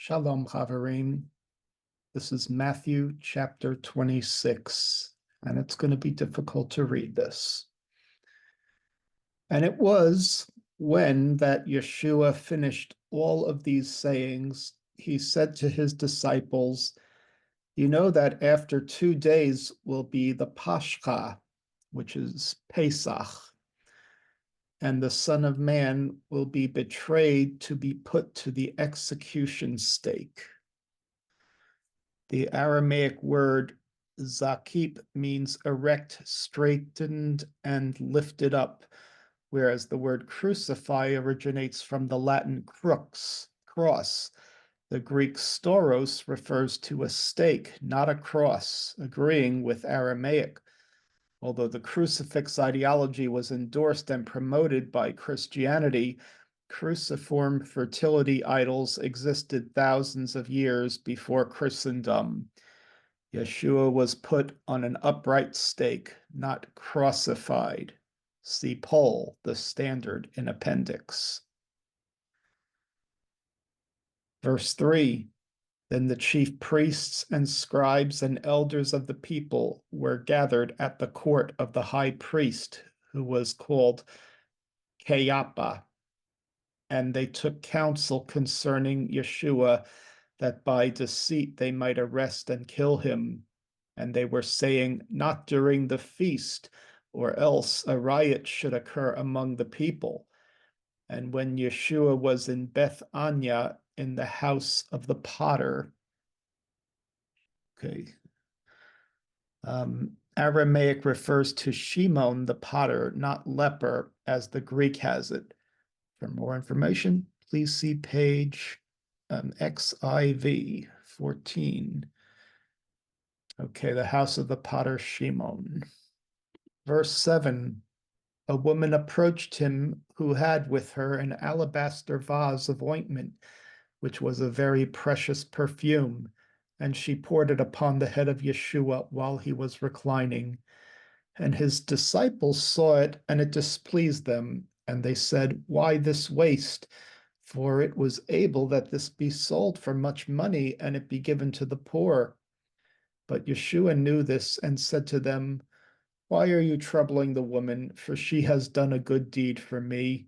Shalom, Chaverim. This is Matthew chapter 26, and it's going to be difficult to read this. And it was when that Yeshua finished all of these sayings, he said to his disciples, "You know that after 2 days will be the Pascha, which is Pesach, and the Son of Man will be betrayed to be put to the execution stake." The Aramaic word zakip means erect, straightened, and lifted up, whereas the word crucify originates from the Latin crux, cross. The Greek stauros refers to a stake, not a cross, agreeing with Aramaic. Although the crucifix ideology was endorsed and promoted by Christianity, cruciform fertility idols existed thousands of years before Christendom. Yeshua was put on an upright stake, not crucified. See Paul, the standard in appendix. Verse 3, then the chief priests and scribes and elders of the people were gathered at the court of the high priest, who was called Caiaphas, and they took counsel concerning Yeshua, that by deceit they might arrest and kill him. And they were saying, not during the feast, or else a riot should occur among the people. And when Yeshua was in Bethania, in the house of the potter. Okay. Aramaic refers to Shimon the potter, not leper, as the Greek has it. For more information, please see page XIV 14. Okay, the house of the potter Shimon. Verse 7, a woman approached him who had with her an alabaster vase of ointment, which was a very precious perfume, and she poured it upon the head of Yeshua while he was reclining. And his disciples saw it, and it displeased them, and they said, why this waste? For it was able that this be sold for much money, and it be given to the poor. But Yeshua knew this, and said to them, why are you troubling the woman? For she has done a good deed for me.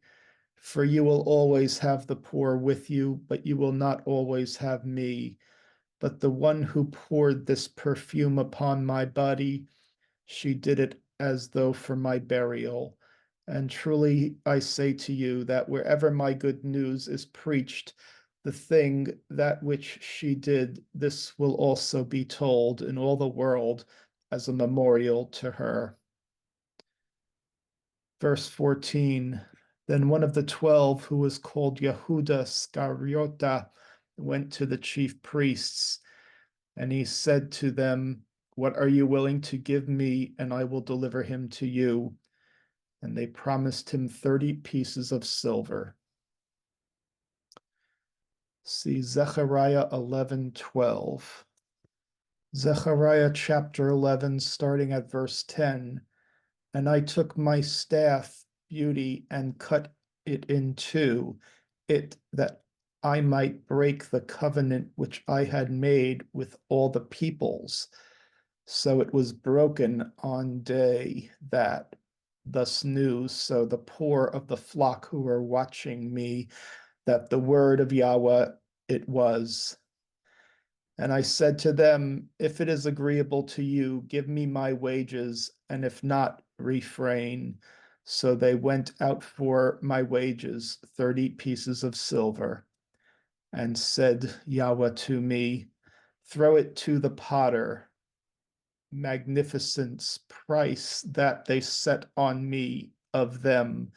For you will always have the poor with you, but you will not always have me. But the one who poured this perfume upon my body, she did it as though for my burial. And truly I say to you that wherever my good news is preached, the thing that which she did, this will also be told in all the world as a memorial to her. Verse 14, then one of the 12, who was called Yehuda Scariota, went to the chief priests, and he said to them, what are you willing to give me, and I will deliver him to you? And they promised him 30 pieces of silver. See Zechariah 11:12. Zechariah chapter 11, starting at verse 10. And I took my staff, beauty, and cut it in two, it that I might break the covenant which I had made with all the peoples. So it was broken on day that, thus knew so the poor of the flock who were watching me, that the word of Yahweh it was. And I said to them, if it is agreeable to you, give me my wages, and if not, refrain. So they went out for my wages, 30 pieces of silver. And said Yahweh to me, throw it to the potter. Magnificence price that they set on me of them.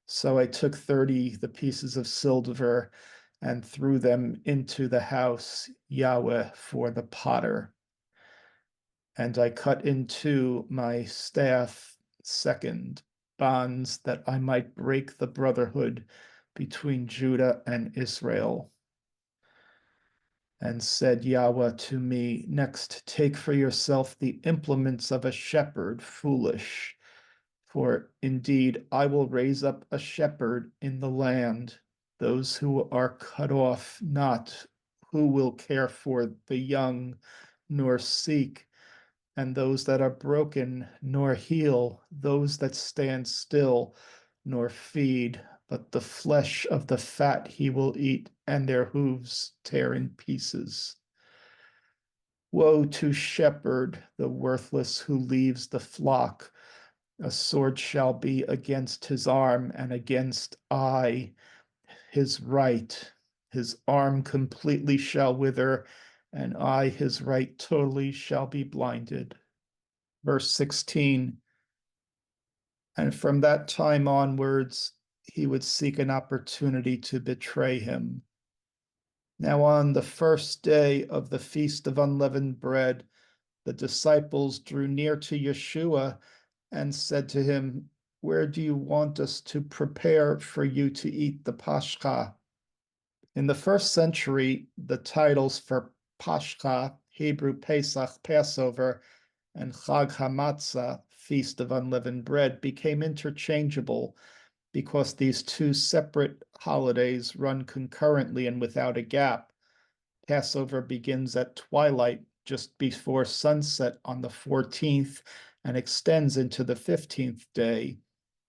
So I took 30, the pieces of silver, and threw them into the house, Yahweh, for the potter. And I cut in two my staff, second, bonds, that I might break the brotherhood between Judah and Israel. And said Yahweh to me, next take for yourself the implements of a shepherd, foolish. For indeed I will raise up a shepherd in the land, those who are cut off, not who will care for the young, nor seek, and those that are broken, nor heal those that stand still, nor feed, but the flesh of the fat he will eat, and their hooves tear in pieces. Woe to shepherd, the worthless who leaves the flock. A sword shall be against his arm, and against eye his right. His arm completely shall wither, and eye his right totally shall be blinded. Verse 16. And from that time onwards, he would seek an opportunity to betray him. Now, on the first day of the Feast of Unleavened Bread, the disciples drew near to Yeshua and said to him, "Where do you want us to prepare for you to eat the Pascha?" In the first century, the titles for Pascha, Hebrew Pesach, Passover, and Chag HaMatzah, Feast of Unleavened Bread, became interchangeable because these two separate holidays run concurrently and without a gap. Passover begins at twilight just before sunset on the 14th and extends into the 15th day.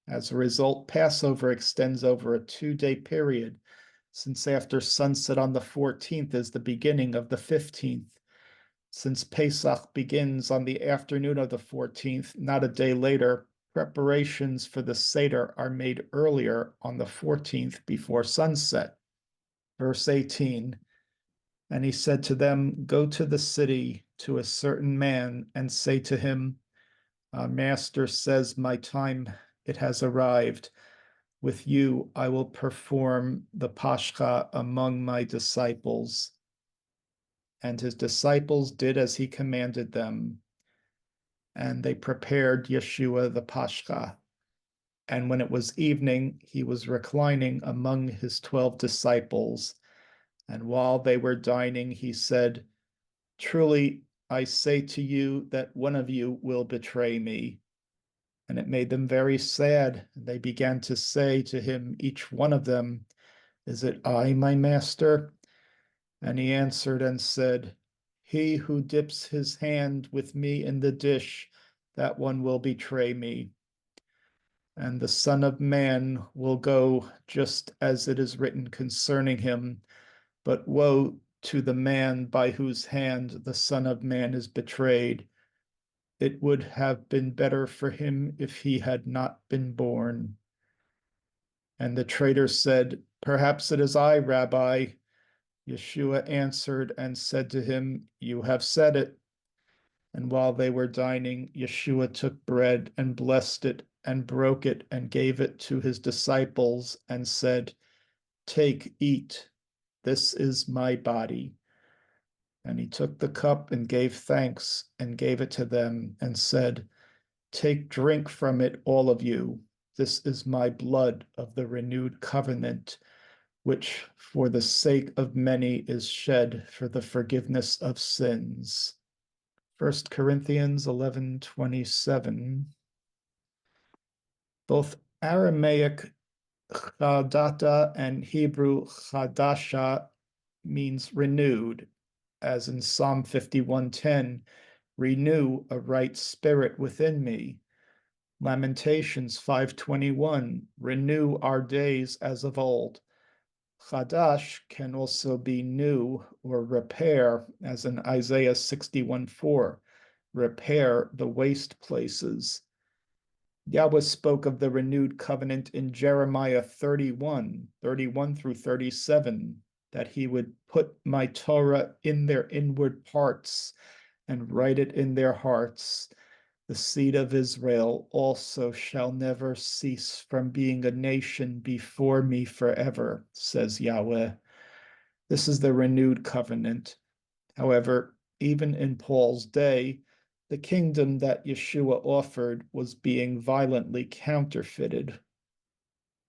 As a result, Passover extends over a 2-day period, since after sunset on the 14th is the beginning of the 15th. Since Pesach begins on the afternoon of the 14th, not a day later, preparations for the Seder are made earlier on the 14th before sunset. Verse 18, and he said to them, "Go to the city to a certain man and say to him, Our master says, my time, it has arrived. With you, I will perform the Pascha among my disciples." And his disciples did as he commanded them, and they prepared Yeshua the Pascha. And when it was evening, he was reclining among his 12 disciples. And while they were dining, he said, "Truly, I say to you that one of you will betray me." And it made them very sad. They began to say to him, each one of them, "Is it I, my master?" And he answered and said, "He who dips his hand with me in the dish, that one will betray me. And the Son of Man will go just as it is written concerning him. But woe to the man by whose hand the Son of Man is betrayed. It would have been better for him if he had not been born." And the traitor said, "Perhaps it is I, Rabbi." Yeshua answered and said to him, "You have said it." And while they were dining, Yeshua took bread and blessed it and broke it and gave it to his disciples and said, "Take, eat. This is my body." And he took the cup and gave thanks and gave it to them and said, "Take, drink from it, all of you. This is my blood of the renewed covenant, which for the sake of many is shed for the forgiveness of sins." 1 Corinthians 11:27. Both Aramaic chadata and Hebrew chadasha means renewed, as in Psalm 51:10, "Renew a right spirit within me." Lamentations 5:21, "Renew our days as of old." Chadash can also be new or repair, as in Isaiah 61:4, "Repair the waste places." Yahweh spoke of the renewed covenant in Jeremiah 31 through 37, that he would put my Torah in their inward parts and write it in their hearts. The seed of Israel also shall never cease from being a nation before me forever, says Yahweh. This is the renewed covenant. However, even in Paul's day, the kingdom that Yeshua offered was being violently counterfeited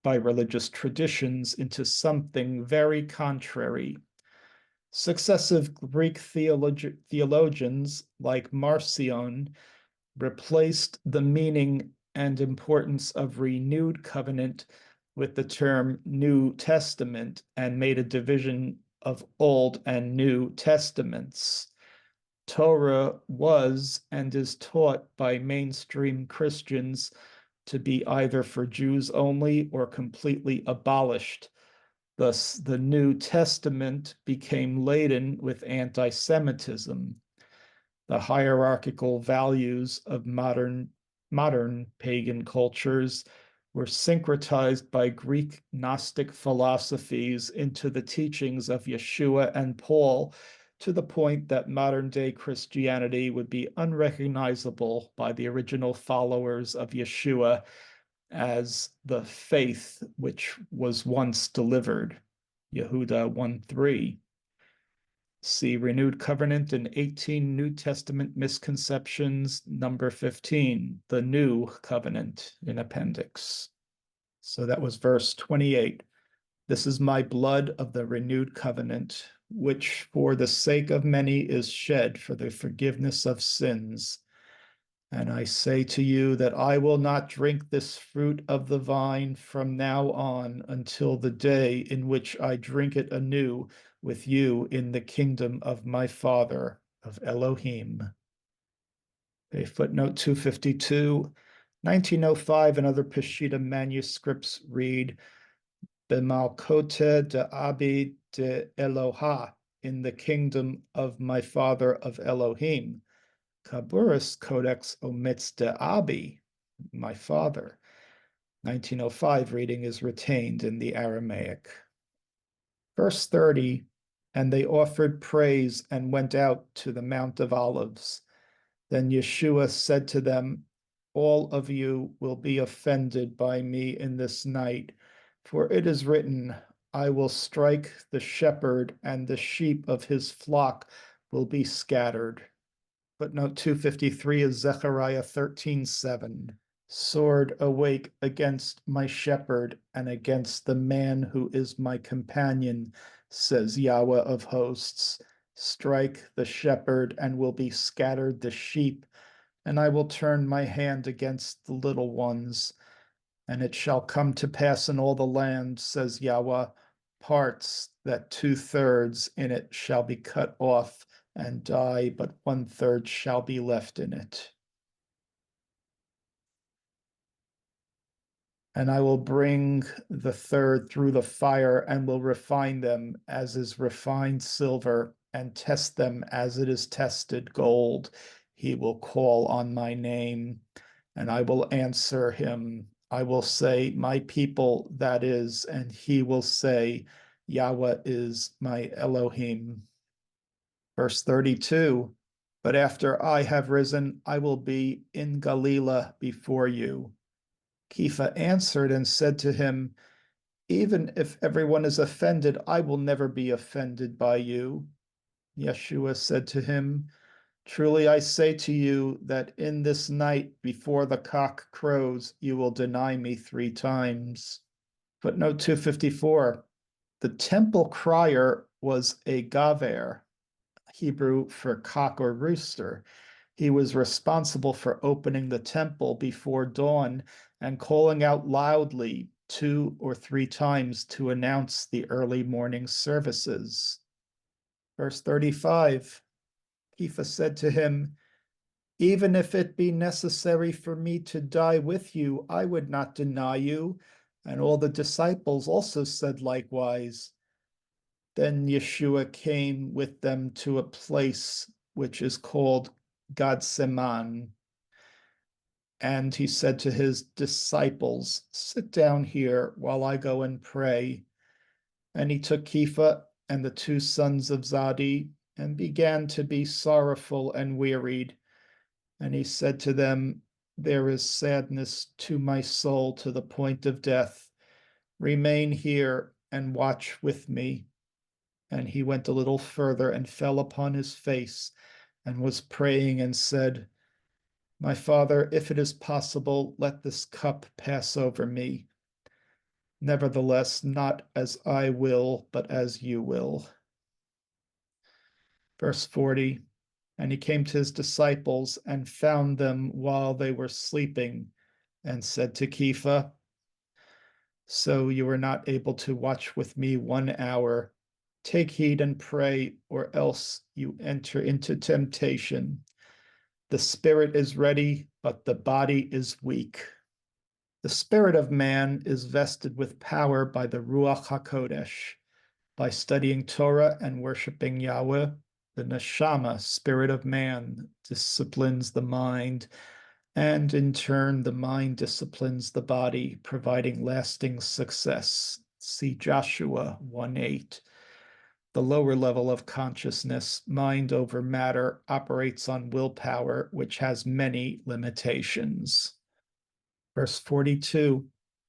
by religious traditions into something very contrary. Successive Greek theologians like Marcion replaced the meaning and importance of renewed covenant with the term New Testament and made a division of Old and New Testaments. Torah was and is taught by mainstream Christians to be either for Jews only or completely abolished. Thus, the New Testament became laden with anti-Semitism. The hierarchical values of modern pagan cultures were syncretized by Greek Gnostic philosophies into the teachings of Yeshua and Paul, to the point that modern day Christianity would be unrecognizable by the original followers of Yeshua as the faith which was once delivered. Yehuda 1:3. See Renewed Covenant and 18 New Testament Misconceptions, number 15, the New Covenant in Appendix. So that was verse 28. This is my blood of the renewed covenant, which for the sake of many is shed for the forgiveness of sins. And I say to you that I will not drink this fruit of the vine from now on until the day in which I drink it anew with you in the kingdom of my Father, of Elohim. Okay, footnote 252. 1905 and other Peshitta manuscripts read, B'malkote de Abi de Eloha, in the kingdom of my Father of Elohim. Kaburis Codex omits de Abi, my father. 1905 reading is retained in the Aramaic. Verse 30, and they offered praise and went out to the Mount of Olives. Then Yeshua said to them, all of you will be offended by me in this night, for it is written, I will strike the shepherd, and the sheep of his flock will be scattered. Footnote 253 is Zechariah 13:7. Sword awake against my shepherd and against the man who is my companion, says Yahweh of hosts. Strike the shepherd and will be scattered the sheep, and I will turn my hand against the little ones. And it shall come to pass in all the land, says Yahweh, parts that 2/3 in it shall be cut off and die, but 1/3 shall be left in it. And I will bring the third through the fire and will refine them as is refined silver and test them as it is tested gold. He will call on my name and I will answer him. I will say, my people, that is, and he will say, Yahweh is my Elohim. Verse 32, but after I have risen, I will be in Galilee before you. Kepha answered and said to him, even if everyone is offended, I will never be offended by you. Yeshua said to him, truly I say to you that in this night before the cock crows, you will deny me 3 times. Footnote 254, the temple crier was a gaver, Hebrew for cock or rooster. He was responsible for opening the temple before dawn and calling out loudly 2 or 3 times to announce the early morning services. Verse 35, Kepha said to him, even if it be necessary for me to die with you, I would not deny you. And all the disciples also said likewise. Then Yeshua came with them to a place which is called Gethsemane. And he said to his disciples, sit down here while I go and pray. And he took Kepha and the 2 sons of Zadi and began to be sorrowful and wearied. And he said to them, there is sadness to my soul to the point of death. Remain here and watch with me. And he went a little further and fell upon his face and was praying and said, my Father, if it is possible, let this cup pass over me. Nevertheless, not as I will, but as you will. Verse 40, and he came to his disciples and found them while they were sleeping and said to Kepha, so you were not able to watch with me 1 hour. Take heed and pray, or else you enter into temptation. The spirit is ready, but the body is weak. The spirit of man is vested with power by the Ruach HaKodesh. By studying Torah and worshiping Yahweh, the neshama, spirit of man, disciplines the mind, and in turn, the mind disciplines the body, providing lasting success. See Joshua 1:8. The lower level of consciousness, mind over matter, operates on willpower, which has many limitations. Verse 42,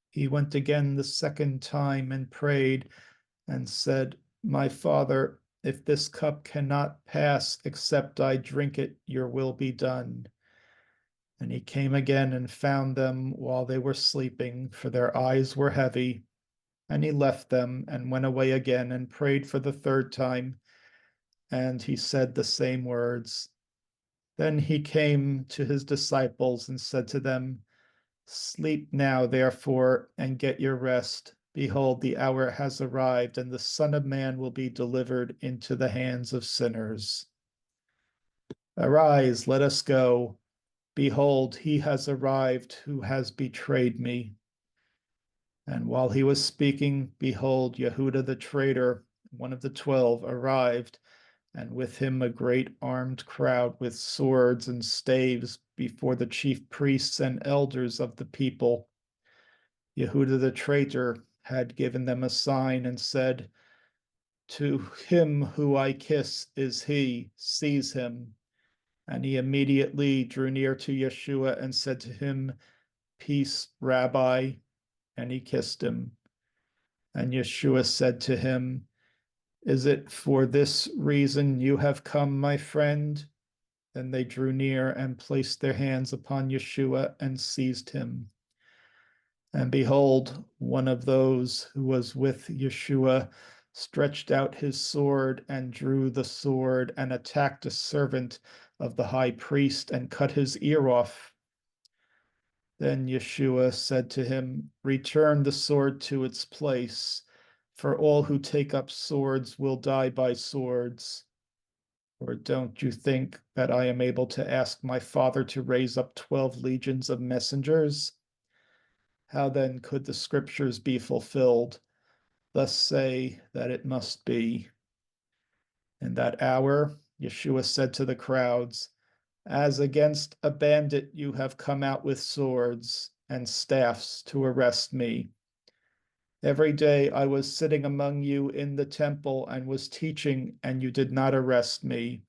he went again the second time and prayed and said, My Father, if this cup cannot pass except I drink it, your will be done. And he came again and found them while they were sleeping, for their eyes were heavy. And he left them and went away again and prayed for the third time. And he said the same words. Then he came to his disciples and said to them, Sleep now, therefore, and get your rest. Behold, the hour has arrived, and the Son of Man will be delivered into the hands of sinners. Arise, let us go. Behold, he has arrived who has betrayed me. And while he was speaking, behold, Yehuda the traitor, one of the 12, arrived, and with him a great armed crowd with swords and staves before the chief priests and elders of the people. Yehuda the traitor had given them a sign and said, To him who I kiss is he, seize him. And he immediately drew near to Yeshua and said to him, Peace, Rabbi. And he kissed him. And Yeshua said to him, Is it for this reason you have come, my friend? Then they drew near and placed their hands upon Yeshua and seized him. And behold, one of those who was with Yeshua stretched out his sword and drew the sword and attacked a servant of the high priest and cut his ear off. Then Yeshua said to him, Return the sword to its place, for all who take up swords will die by swords. Or don't you think that I am able to ask my Father to raise up 12 legions of messengers? How then could the scriptures be fulfilled? Thus say that it must be. In that hour, Yeshua said to the crowds, As against a bandit you have come out with swords and staffs to arrest me. Every day I was sitting among you in the temple and was teaching, and you did not arrest me.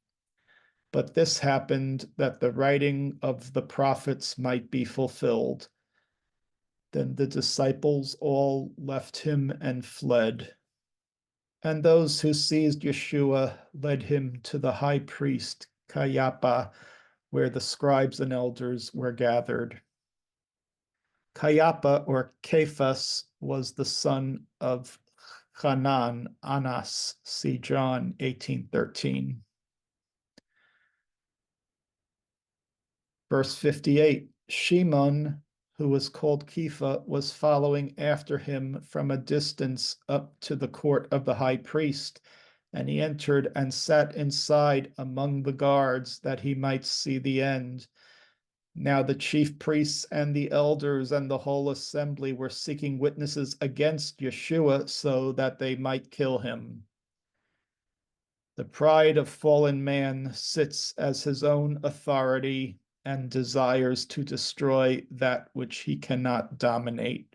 But this happened that the writing of the prophets might be fulfilled. Then the disciples all left him and fled. And those who seized Yeshua led him to the high priest, Caiaphas, where the scribes and elders were gathered. Caiaphas, or Cephas, was the son of Hanan, Anas, see John 18:13. Verse 58, Shimon, who was called Kepha, was following after him from a distance up to the court of the high priest, and he entered and sat inside among the guards that he might see the end. Now the chief priests and the elders and the whole assembly were seeking witnesses against Yeshua so that they might kill him. The pride of fallen man sits as his own authority and desires to destroy that which he cannot dominate.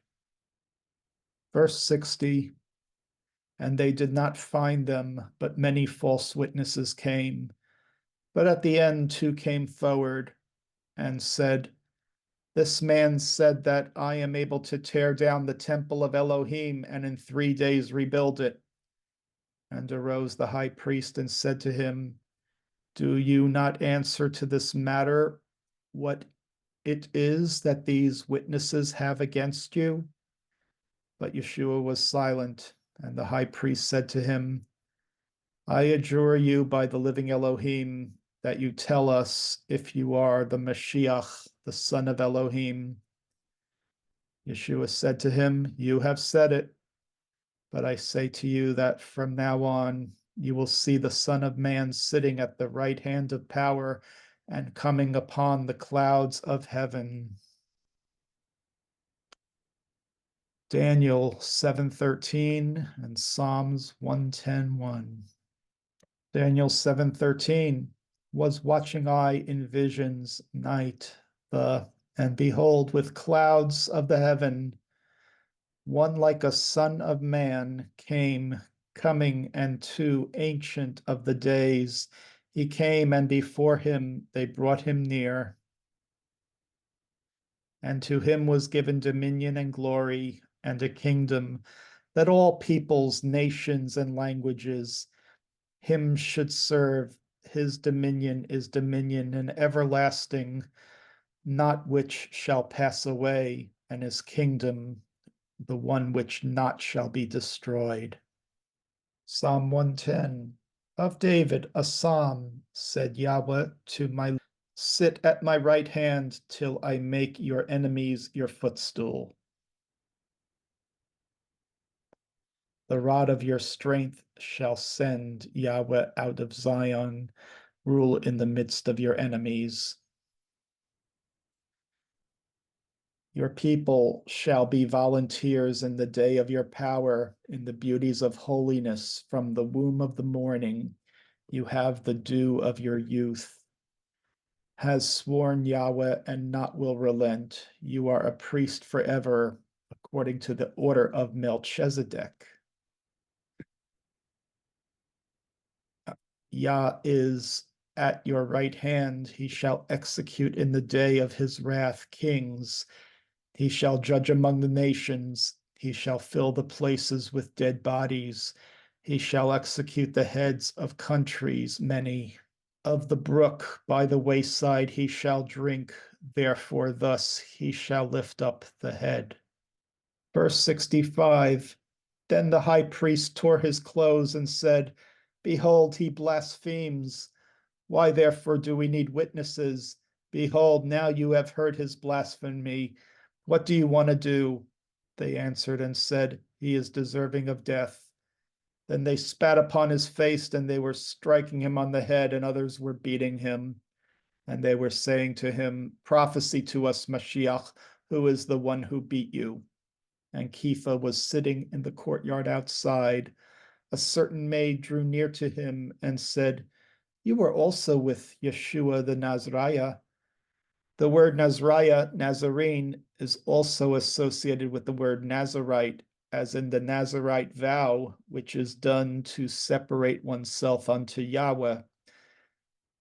Verse 60, and they did not find them, but many false witnesses came. But at the end, two came forward and said, This man said that I am able to tear down the temple of Elohim and in 3 days rebuild it. And arose the high priest and said to him, Do you not answer to this matter what it is that these witnesses have against you? But Yeshua was silent, and the high priest said to him, I adjure you by the living Elohim that you tell us if you are the Mashiach, the son of Elohim. Yeshua said to him, You have said it. But I say to you that from now on, you will see the Son of Man sitting at the right hand of power and coming upon the clouds of heaven. Daniel 7:13 and Psalms 110:1. Daniel 7:13 was watching I in visions night, and behold, with clouds of the heaven, one like a son of man came, coming, and to Ancient of the Days. He came, and before him they brought him near. And to him was given dominion and glory and a kingdom, that all peoples, nations, and languages him should serve. His dominion is dominion and everlasting, not which shall pass away, and his kingdom the one which not shall be destroyed. Psalm 110. Of David, a psalm, said Yahweh to my sit at my right hand till I make your enemies your footstool. The rod of your strength shall send Yahweh out of Zion, rule in the midst of your enemies. Your people shall be volunteers in the day of your power, in the beauties of holiness. From the womb of the morning, you have the dew of your youth. Has sworn Yahweh and not will relent. You are a priest forever, according to the order of Melchizedek. Yah is at your right hand. He shall execute in the day of his wrath kings. He shall judge among the nations. He shall fill the places with dead bodies. He shall execute the heads of countries many. Of the brook by the wayside he shall drink. Therefore, thus he shall lift up the head. Verse 65. Then the high priest tore his clothes and said, Behold, he blasphemes. Why therefore do we need witnesses? Behold, now you have heard his blasphemy. What do you want to do? They answered and said, He is deserving of death. Then they spat upon his face, and they were striking him on the head, and others were beating him. And they were saying to him, Prophesy to us, Mashiach, who is the one who beat you? And Kepha was sitting in the courtyard outside. A certain maid drew near to him and said, You were also with Yeshua the Nazariah. The word Nazariah, Nazarene, is also associated with the word Nazarite, as in the Nazarite vow, which is done to separate oneself unto Yahweh.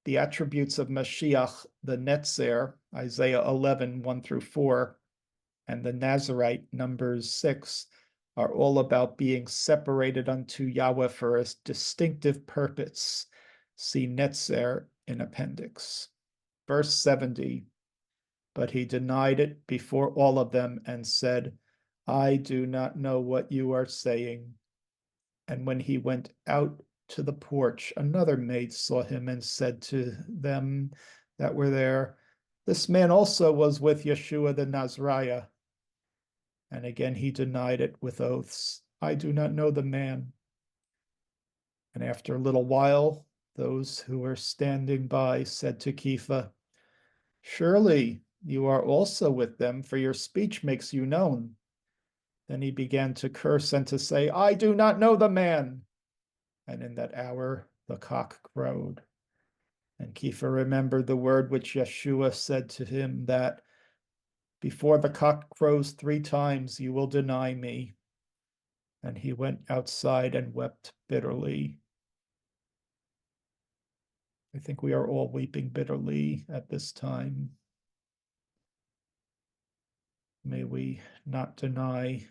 The attributes of Mashiach, the Netzer, Isaiah 11, 1 through 4, and the Nazarite, Numbers 6, are all about being separated unto Yahweh for a distinctive purpose. See Netzer in appendix. Verse 70. But he denied it before all of them and said, I do not know what you are saying. And when he went out to the porch, another maid saw him and said to them that were there, This man also was with Yeshua the Nazariah. And again he denied it with oaths, I do not know the man. And after a little while, those who were standing by said to Kepha, Surely you are also with them, for your speech makes you known. Then he began to curse and to say, I do not know the man. And in that hour the cock crowed. And Kepha remembered the word which Yeshua said to him, that before the cock crows 3 times, you will deny me. And he went outside and wept bitterly. I think we are all weeping bitterly at this time. May we not deny